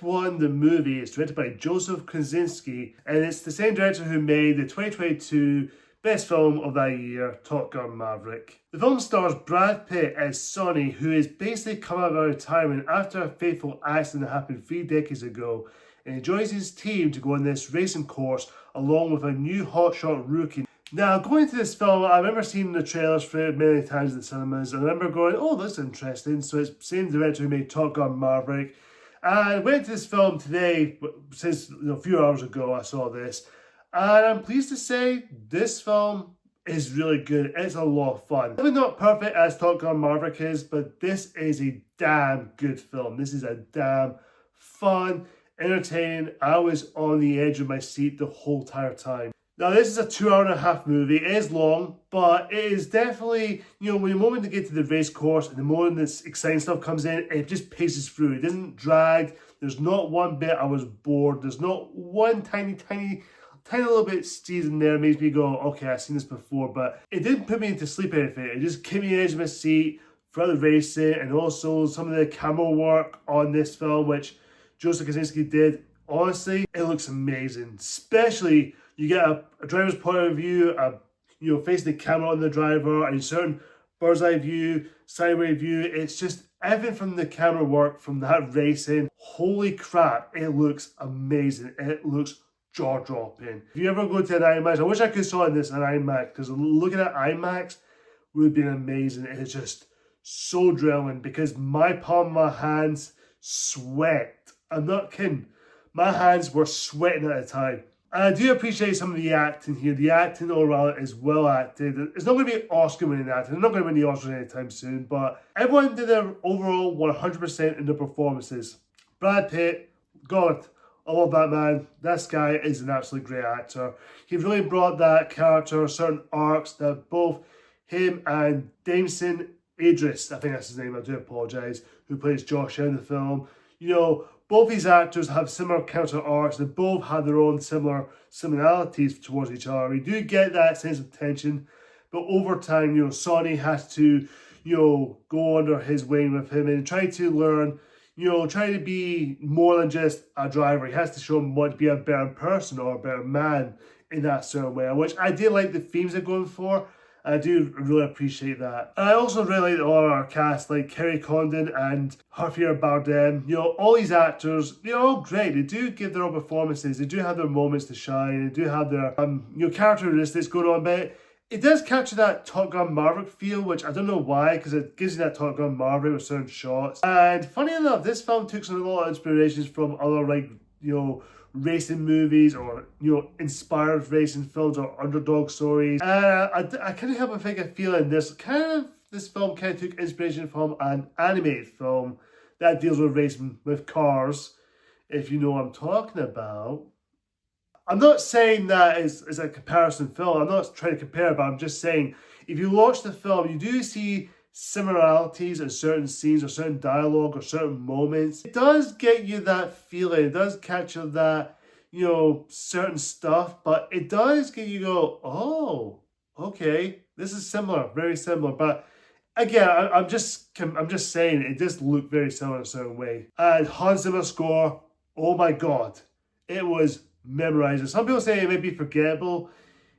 F1 the movie is directed by Joseph Kosinski, and it's the same director who made the 2022 best film of that year, Top Gun Maverick. The film stars Brad Pitt as Sonny, who is basically come out of retirement after a fateful accident that happened 3 decades ago, and he joins his team to go on this racing course along with a new hotshot rookie. Now, going into this film, I remember seeing the trailers for it many times in the cinemas, and I remember going, oh, that's interesting. So it's the same director who made Top Gun Maverick. And I went to this film today, since a few hours ago I saw this, and I'm pleased to say this film is really good. It's a lot of fun. Probably not perfect as Top Gun Maverick is, but this is a damn good film. This is a damn fun, entertaining. I was on the edge of my seat the whole entire time. Now, this is a 2.5-hour movie. It is long, but it is definitely, when the moment to get to the race course and the moment this exciting stuff comes in, it just paces through. It doesn't drag. There's not one bit I was bored. There's not one tiny little bit season there makes me go, okay, I've seen this before, but it didn't put me into sleep or anything. It just kept me on the edge of my seat throughout the racing, and also some of the camera work on this film, which Joseph Kosinski did. Honestly, it looks amazing, especially you get a driver's point of view, facing the camera on the driver, and a certain bird's eye view, sideways view. It's just everything from the camera work, from that racing. Holy crap, it looks amazing. It looks jaw-dropping. If you ever go to an IMAX, I wish I could have saw this in IMAX, because looking at IMAX would have been amazing. It's just so adrenaline, because my palm of my hands sweat. I'm not kidding. My hands were sweating at the time. And I do appreciate some of the acting here. The acting all around is well acted. It's not going to be Oscar-winning acting. They're not going to win the Oscar anytime soon. But everyone did their overall 100% in their performances. Brad Pitt, God, I love that man. This guy is an absolutely great actor. He really brought that character, certain arcs that both him and Damson Idris, I think that's his name, I do apologise, who plays Josh in the film. Both these actors have similar character arcs. They both have their own similarities towards each other. We do get that sense of tension, but over time, Sonny has to, go under his wing with him and try to learn, try to be more than just a driver. He has to show him what to be a better person or a better man in that certain way, which I did like the themes they're going for. I do really appreciate that. And I also really like all our cast, like Kerry Condon and Javier Bardem. All these actors, they're all great. They do give their own performances. They do have their moments to shine. They do have their characteristics going on. But it does capture that Top Gun Maverick feel, which I don't know why, because it gives you that Top Gun Maverick with certain shots. And funny enough, this film took a lot of inspirations from other, racing movies or inspired racing films or underdog stories. I can't help but think a feeling this film kind of took inspiration from an animated film that deals with racing with cars, if you know what I'm talking about. I'm not saying that is a comparison film. I'm not trying to compare, but I'm just saying if you watch the film, you do see similarities in certain scenes or certain dialogue or certain moments. It does get you that feeling. It does capture that, certain stuff, but it does get you go, oh, okay, this is similar, very similar. But again, I'm just saying it just looked very similar in a certain way. And Hans Zimmer's score, oh my God, it was memorizing. Some people say it may be forgettable.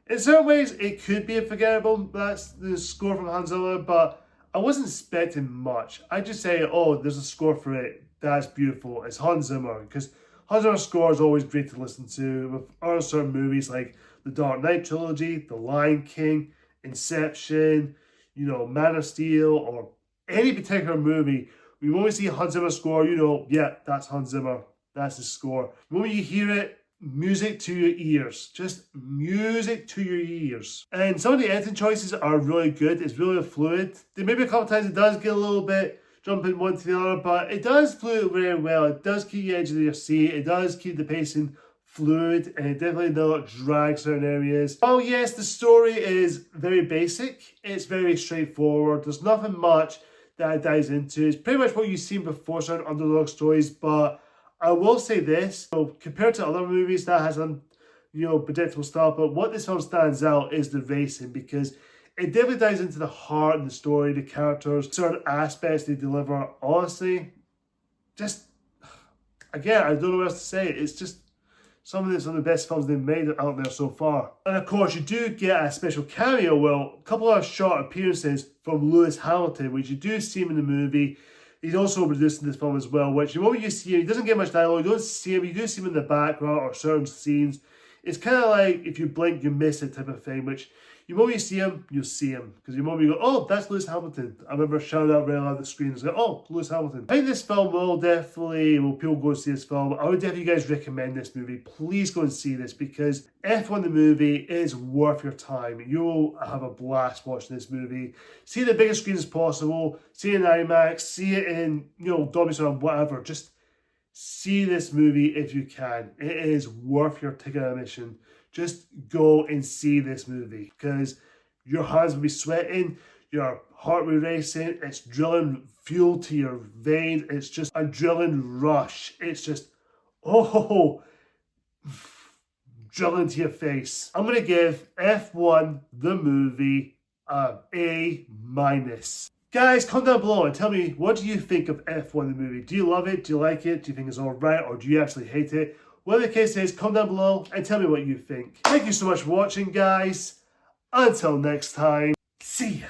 In certain ways, it could be forgettable. That's the score from Hans Zimmer, but I wasn't expecting much. I just say, oh, there's a score for it. That's beautiful. It's Hans Zimmer, because Hans Zimmer's score is always great to listen to with other certain movies like the Dark Knight trilogy, The Lion King, Inception, Man of Steel, or any particular movie. When you see Hans Zimmer's score, yeah, that's Hans Zimmer. That's his score. When you hear it, music to your ears. Just music to your ears. And some of the editing choices are really good. It's really fluid. There may be a couple times it does get a little bit jumping one to the other, but it does fluid very well. It does keep the edge of your seat. It does keep the pacing fluid, and it definitely does drag certain areas. Oh yes, the story is very basic. It's very straightforward. There's nothing much that it dives into. It's pretty much what you've seen before, certain underdog stories, but I will say this, compared to other movies that has predictable stuff, but what this film stands out is the racing, because it definitely dives into the heart and the story, the characters, certain aspects they deliver. Honestly, just again, I don't know what else to say. It's just some of the best films they've made out there so far. And of course, you do get a special cameo, well, a couple of short appearances from Lewis Hamilton, which you do see him in the movie. He's also producing this film as well, which the moment you see him, he doesn't get much dialogue, you don't see him, you do see him in the background or certain scenes. It's kind of like if you blink, you miss it type of thing, which the moment you see him, you'll see him. Because the moment you go, oh, that's Lewis Hamilton. I remember shouting out right out the screen and saying, oh, Lewis Hamilton. I think this film will people go and see this film. I would definitely guys recommend this movie. Please go and see this because F1 the movie is worth your time. You'll have a blast watching this movie. See it the biggest screen as possible. See it in IMAX. See it in, Dolby Surround, whatever. Just see this movie if you can. It is worth your ticket admission. Just go and see this movie because your hands will be sweating, your heart will be racing, it's drilling fuel to your veins, it's just adrenaline rush. It's just, drilling to your face. I'm going to give F1 the movie an A-. Guys, comment down below and tell me, what do you think of F1 the movie? Do you love it? Do you like it? Do you think it's alright? Or do you actually hate it? Whatever the case is, comment down below and tell me what you think. Thank you so much for watching, guys. Until next time, see ya.